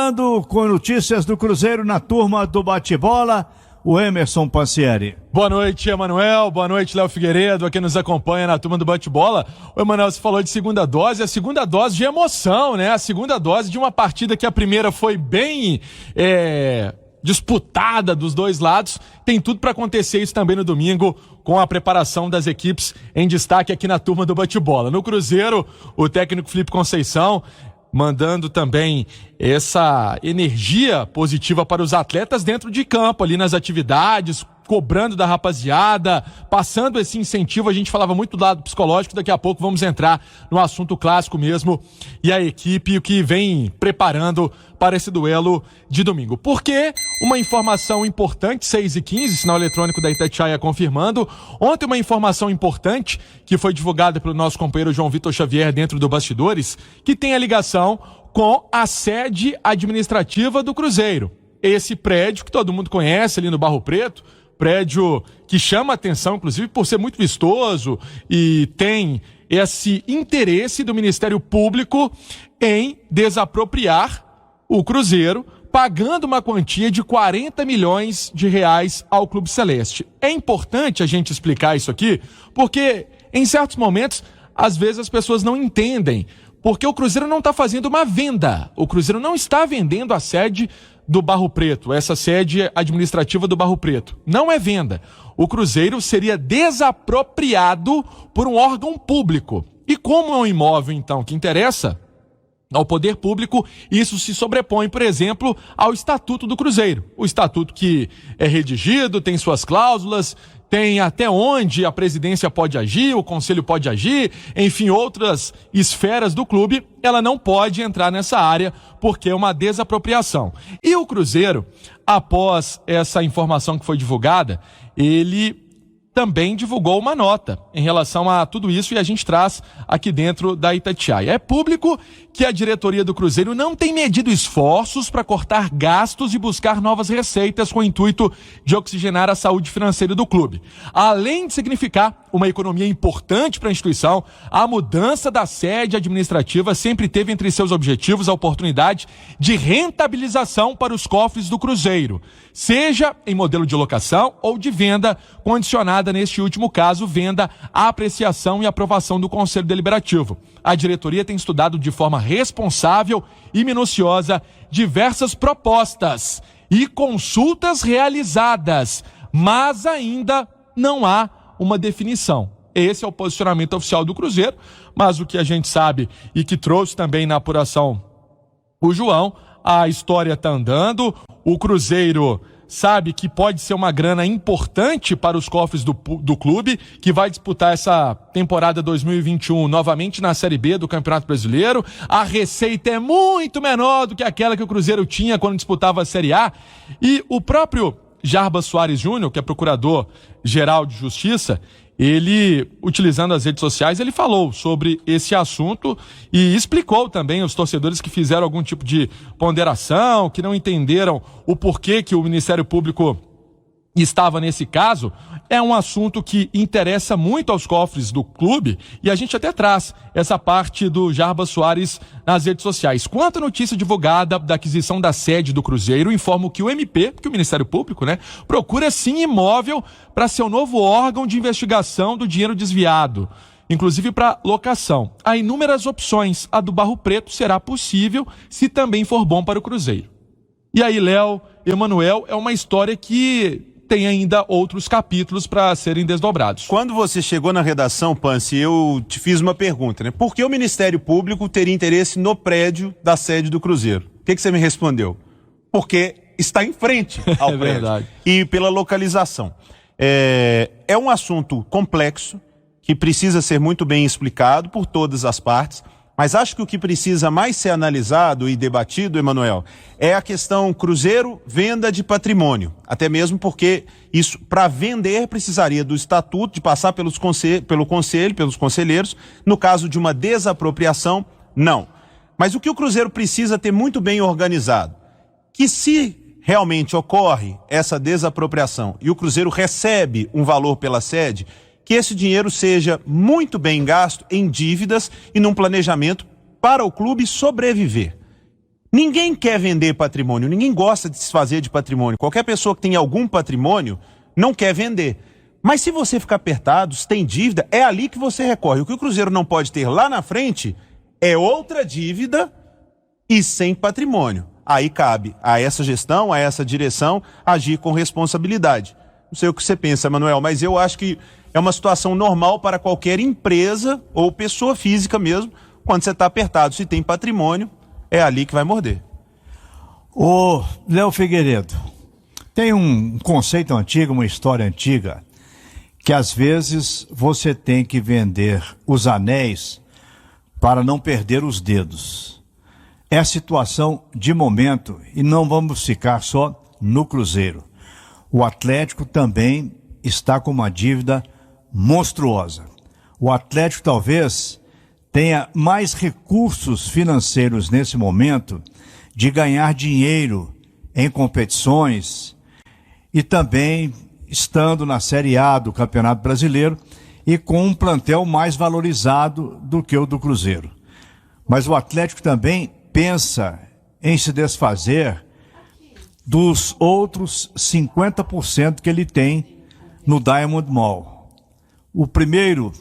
chegando com notícias do Cruzeiro na turma do bate-bola, o Emerson Pansieri. Boa noite, Emanuel. Boa noite, Léo Figueiredo, a quem nos acompanha na turma do bate-bola. O Emanuel, você falou de segunda dose, a segunda dose de emoção, né? A segunda dose de uma partida que a primeira foi bem disputada dos dois lados. Tem tudo para acontecer isso também no domingo, com a preparação das equipes em destaque aqui na turma do bate-bola. No Cruzeiro, o técnico Felipe Conceição mandando também essa energia positiva para os atletas dentro de campo, ali nas atividades, cobrando da rapaziada, passando esse incentivo. A gente falava muito do lado psicológico, daqui a pouco vamos entrar no assunto clássico mesmo, e a equipe, o que vem preparando para esse duelo de domingo. Porque uma informação importante, 6h15, sinal eletrônico da Itatiaia confirmando. Ontem uma informação importante que foi divulgada pelo nosso companheiro João Vitor Xavier dentro do Bastidores, que tem a ligação com a sede administrativa do Cruzeiro. Esse prédio que todo mundo conhece ali no Barro Preto, prédio que chama atenção, inclusive, por ser muito vistoso e tem esse interesse do Ministério Público em desapropriar o Cruzeiro, pagando uma quantia de 40 milhões de reais ao Clube Celeste. É importante a gente explicar isso aqui, porque em certos momentos, às vezes as pessoas não entendem, porque o Cruzeiro não está fazendo uma venda. O Cruzeiro não está vendendo a sede do Barro Preto, essa sede administrativa do Barro Preto. Não é venda. O Cruzeiro seria desapropriado por um órgão público. E como é um imóvel, então, que interessa ao poder público, isso se sobrepõe, por exemplo, ao Estatuto do Cruzeiro. O Estatuto que é redigido, tem suas cláusulas, tem até onde a presidência pode agir, o conselho pode agir, enfim, outras esferas do clube, ela não pode entrar nessa área porque é uma desapropriação. E o Cruzeiro, após essa informação que foi divulgada, ele também divulgou uma nota em relação a tudo isso e a gente traz aqui dentro da Itatiaia. É público que a diretoria do Cruzeiro não tem medido esforços para cortar gastos e buscar novas receitas com o intuito de oxigenar a saúde financeira do clube. Além de significar uma economia importante para a instituição, a mudança da sede administrativa sempre teve entre seus objetivos a oportunidade de rentabilização para os cofres do Cruzeiro, seja em modelo de locação ou de venda condicionada, neste último caso, venda à apreciação e aprovação do Conselho Deliberativo. A diretoria tem estudado de forma responsável e minuciosa diversas propostas e consultas realizadas, mas ainda não há uma definição. Esse é o posicionamento oficial do Cruzeiro, mas o que a gente sabe e que trouxe também na apuração o João, a história está andando, o Cruzeiro sabe que pode ser uma grana importante para os cofres do clube, que vai disputar essa temporada 2021 novamente na Série B do Campeonato Brasileiro. A receita é muito menor do que aquela que o Cruzeiro tinha quando disputava a Série A. E o próprio Jarbas Soares Júnior, que é procurador-geral de Justiça, ele, utilizando as redes sociais, ele falou sobre esse assunto e explicou também aos torcedores que fizeram algum tipo de ponderação, que não entenderam o porquê que o Ministério Público estava nesse caso. É um assunto que interessa muito aos cofres do clube e a gente até traz essa parte do Jarbas Soares nas redes sociais. Quanto à notícia divulgada da aquisição da sede do Cruzeiro, informo que o MP, que o Ministério Público, procura sim imóvel para ser o novo órgão de investigação do dinheiro desviado, inclusive para locação. Há inúmeras opções. A do Barro Preto será possível se também for bom para o Cruzeiro. E aí, Léo, Emanuel, é uma história que tem ainda outros capítulos para serem desdobrados. Quando você chegou na redação, Pansi, eu te fiz uma pergunta, Por que o Ministério Público teria interesse no prédio da sede do Cruzeiro? O que você me respondeu? Porque está em frente ao prédio. Verdade. E pela localização. É um assunto complexo, que precisa ser muito bem explicado por todas as partes, mas acho que o que precisa mais ser analisado e debatido, Emanuel, é a questão Cruzeiro, venda de patrimônio. Até mesmo porque isso, para vender, precisaria do estatuto, de passar pelo conselho, pelos conselheiros. No caso de uma desapropriação, não. Mas o que o Cruzeiro precisa ter muito bem organizado, que se realmente ocorre essa desapropriação e o Cruzeiro recebe um valor pela sede, que esse dinheiro seja muito bem gasto em dívidas e num planejamento para o clube sobreviver. Ninguém quer vender patrimônio, ninguém gosta de se desfazer de patrimônio. Qualquer pessoa que tem algum patrimônio não quer vender. Mas se você ficar apertado, se tem dívida, é ali que você recorre. O que o Cruzeiro não pode ter lá na frente é outra dívida e sem patrimônio. Aí cabe a essa gestão, a essa direção, agir com responsabilidade. Não sei o que você pensa, Manuel, mas eu acho que é uma situação normal para qualquer empresa ou pessoa física mesmo. Quando você está apertado, se tem patrimônio, é ali que vai morder. Ô, Léo Figueiredo, tem um conceito antigo, uma história antiga, que às vezes você tem que vender os anéis para não perder os dedos. É a situação de momento e não vamos ficar só no Cruzeiro. O Atlético também está com uma dívida monstruosa. O Atlético talvez tenha mais recursos financeiros nesse momento de ganhar dinheiro em competições e também estando na Série A do Campeonato Brasileiro e com um plantel mais valorizado do que o do Cruzeiro. Mas o Atlético também pensa em se desfazer dos outros 50% que ele tem no Diamond Mall. O primeiro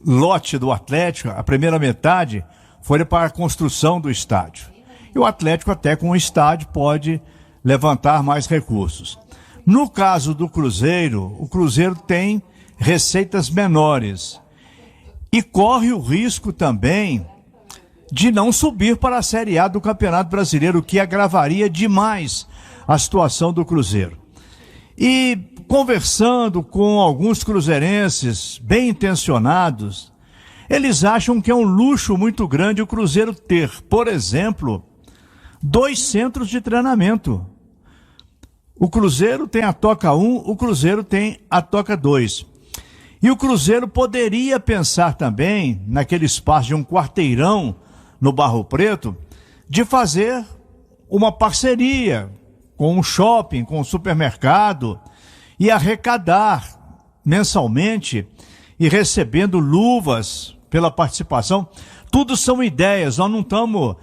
lote do Atlético, a primeira metade, foi para a construção do estádio. E o Atlético, até com o estádio, pode levantar mais recursos. No caso do Cruzeiro, o Cruzeiro tem receitas menores e corre o risco também de não subir para a Série A do Campeonato Brasileiro, o que agravaria demais a situação do Cruzeiro. E conversando com alguns cruzeirenses bem intencionados, eles acham que é um luxo muito grande o Cruzeiro ter, por exemplo, 2 centros de treinamento. O Cruzeiro tem a Toca 1, o Cruzeiro tem a Toca 2. E o Cruzeiro poderia pensar também, naquele espaço de um quarteirão no Barro Preto, de fazer uma parceria com um shopping, com um supermercado e arrecadar mensalmente e recebendo luvas pela participação. Tudo são ideias, nós não estamos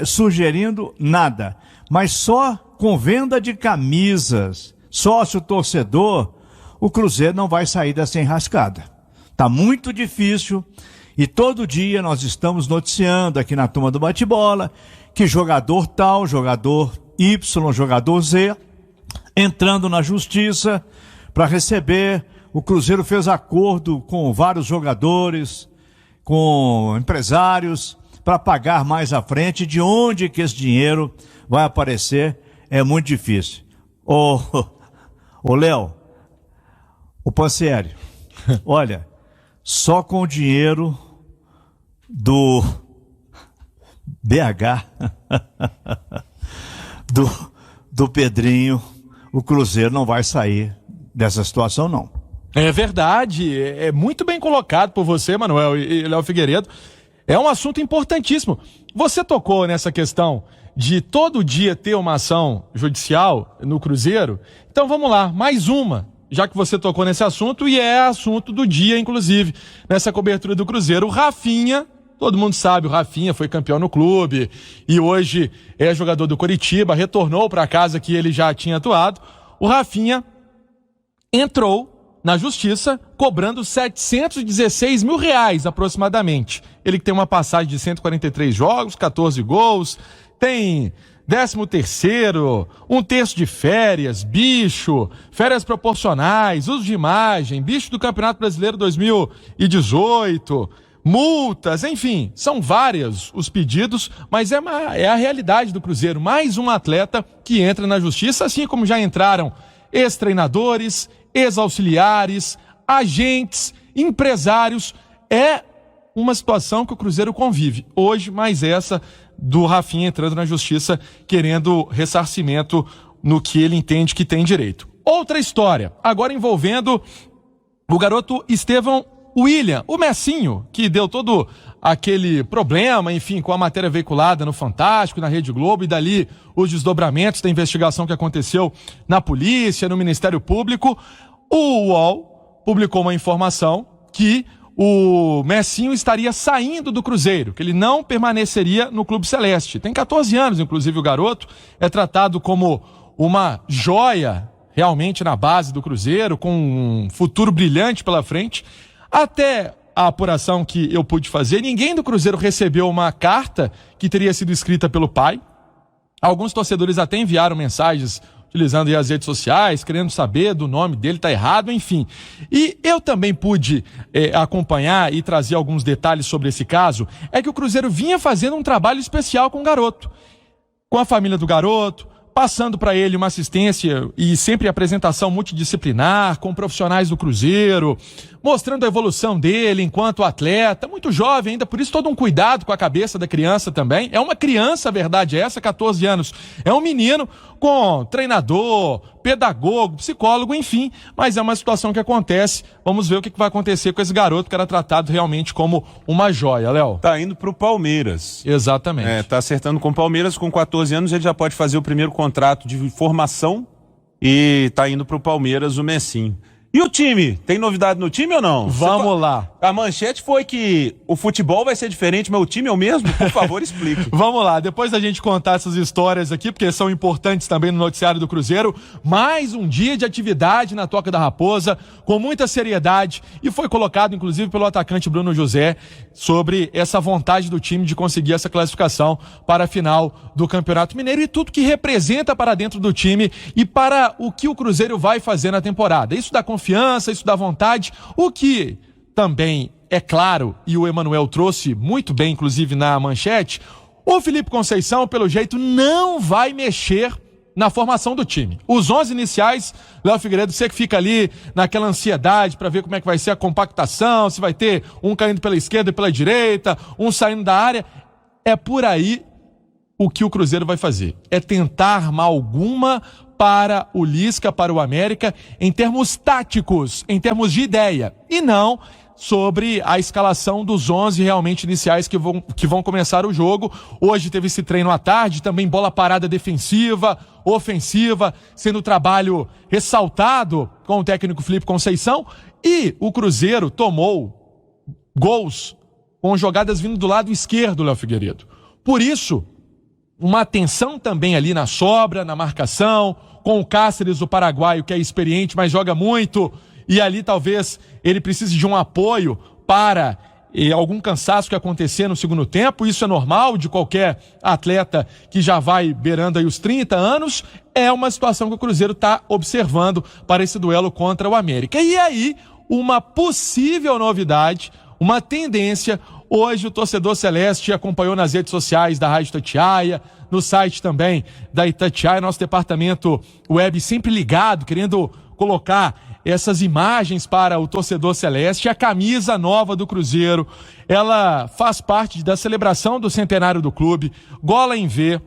sugerindo nada, mas só com venda de camisas, sócio torcedor, o Cruzeiro não vai sair dessa enrascada. Está muito difícil e todo dia nós estamos noticiando aqui na Turma do Bate-Bola que jogador tal, jogador Y, jogador Z, entrando na justiça para receber. O Cruzeiro fez acordo com vários jogadores, com empresários, para pagar mais à frente. De onde que esse dinheiro vai aparecer é muito difícil. Ô Léo, o Pansieri, olha, só com o dinheiro do BH, do Pedrinho, o Cruzeiro não vai sair dessa situação, não. É verdade, é muito bem colocado por você, Manuel e Léo Figueiredo. É um assunto importantíssimo. Você tocou nessa questão de todo dia ter uma ação judicial no Cruzeiro. Então vamos lá, mais uma, já que você tocou nesse assunto, e é assunto do dia, inclusive, nessa cobertura do Cruzeiro. O Rafinha, todo mundo sabe, o Rafinha foi campeão no clube e hoje é jogador do Coritiba, retornou para a casa que ele já tinha atuado. O Rafinha entrou na justiça cobrando R$716 mil aproximadamente. Ele que tem uma passagem de 143 jogos, 14 gols, tem 13º, 1/3 de férias, bicho, férias proporcionais, uso de imagem, bicho do Campeonato Brasileiro 2018, multas, enfim, são vários os pedidos, mas é a realidade do Cruzeiro. Mais um atleta que entra na justiça, assim como já entraram ex-treinadores, ex-auxiliares, agentes, empresários. É uma situação que o Cruzeiro convive. Hoje, mais essa do Rafinha entrando na justiça, querendo ressarcimento no que ele entende que tem direito. Outra história, agora envolvendo o garoto Estevão William, o Messinho, que deu todo aquele problema, enfim, com a matéria veiculada no Fantástico, na Rede Globo, e dali os desdobramentos da investigação que aconteceu na polícia, no Ministério Público. O UOL publicou uma informação que o Messinho estaria saindo do Cruzeiro, que ele não permaneceria no Clube Celeste. Tem 14 anos, inclusive o garoto, é tratado como uma joia realmente na base do Cruzeiro, com um futuro brilhante pela frente. Até a apuração que eu pude fazer, ninguém do Cruzeiro recebeu uma carta que teria sido escrita pelo pai. Alguns torcedores até enviaram mensagens utilizando aí as redes sociais, querendo saber do nome dele, tá errado, enfim. E eu também pude acompanhar e trazer alguns detalhes sobre esse caso, é que o Cruzeiro vinha fazendo um trabalho especial com o garoto, com a família do garoto, passando para ele uma assistência e sempre apresentação multidisciplinar, com profissionais do Cruzeiro, mostrando a evolução dele enquanto atleta, muito jovem ainda, por isso todo um cuidado com a cabeça da criança também. É uma criança, a verdade é essa, 14 anos. É um menino com treinador, pedagogo, psicólogo, enfim, mas é uma situação que acontece. Vamos ver o que vai acontecer com esse garoto que era tratado realmente como uma joia, Léo. Tá indo pro Palmeiras. Exatamente. Tá acertando com o Palmeiras, com 14 anos ele já pode fazer o primeiro contrato de formação e tá indo pro Palmeiras o Messinho. E o time? Tem novidade no time ou não? Vamos lá. A manchete foi que o futebol vai ser diferente, mas o time é o mesmo? Por favor, explique. Vamos lá, depois da gente contar essas histórias aqui, porque são importantes também no noticiário do Cruzeiro, mais um dia de atividade na Toca da Raposa, com muita seriedade, e foi colocado inclusive pelo atacante Bruno José sobre essa vontade do time de conseguir essa classificação para a final do Campeonato Mineiro e tudo que representa para dentro do time e para o que o Cruzeiro vai fazer na temporada. Isso dá confiança, isso dá vontade, o que também é claro, e o Emanuel trouxe muito bem, inclusive na manchete, o Felipe Conceição, pelo jeito, não vai mexer na formação do time. Os 11 iniciais, Léo Figueiredo, você que fica ali naquela ansiedade para ver como é que vai ser a compactação, se vai ter um caindo pela esquerda e pela direita, um saindo da área, é por aí o que o Cruzeiro vai fazer. É tentar armar alguma para o Lisca, para o América, em termos táticos, em termos de ideia, e não sobre a escalação dos 11 realmente iniciais que vão começar o jogo. Hoje teve esse treino à tarde, também bola parada defensiva, ofensiva, sendo o trabalho ressaltado com o técnico Felipe Conceição, e o Cruzeiro tomou gols com jogadas vindo do lado esquerdo, Léo Figueiredo. Por isso, uma atenção também ali na sobra, na marcação, com o Cáceres, o paraguaio, que é experiente, mas joga muito, e ali talvez ele precise de um apoio para algum cansaço que acontecer no segundo tempo. Isso é normal de qualquer atleta que já vai beirando aí os 30 anos. É uma situação que o Cruzeiro está observando para esse duelo contra o América. E aí, uma possível novidade, uma tendência. Hoje o torcedor celeste acompanhou nas redes sociais da Rádio Itatiaia, no site também da Itatiaia, nosso departamento web sempre ligado, querendo colocar essas imagens para o torcedor celeste. A camisa nova do Cruzeiro, ela faz parte da celebração do centenário do clube, gola em V,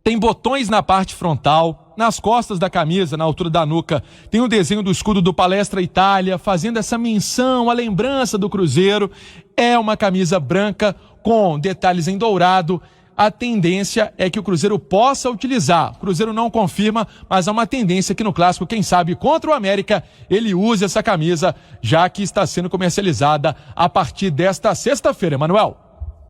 tem botões na parte frontal, nas costas da camisa, na altura da nuca, tem o desenho do escudo do Palestra Itália, fazendo essa menção, a lembrança do Cruzeiro. É uma camisa branca com detalhes em dourado. A tendência é que o Cruzeiro possa utilizar. O Cruzeiro não confirma, mas há uma tendência que no clássico, quem sabe contra o América, ele use essa camisa, já que está sendo comercializada a partir desta sexta-feira, Emanuel.